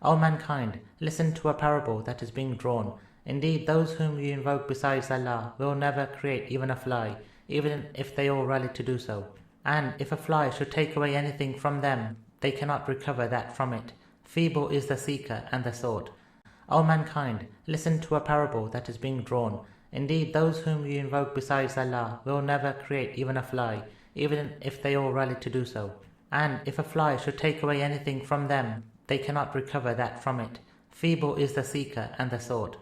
O mankind, listen to a parable that is being drawn. Indeed, those whom you invoke besides Allah will never create even a fly, even if they all rally to do so. And if a fly should take away anything from them, they cannot recover that from it. Feeble is the seeker and the sought. O mankind, listen to a parable that is being drawn. Indeed, those whom you invoke besides Allah will never create even a fly, even if they all rally to do so. And if a fly should take away anything from them, they cannot recover that from it. Feeble is the seeker and the sought.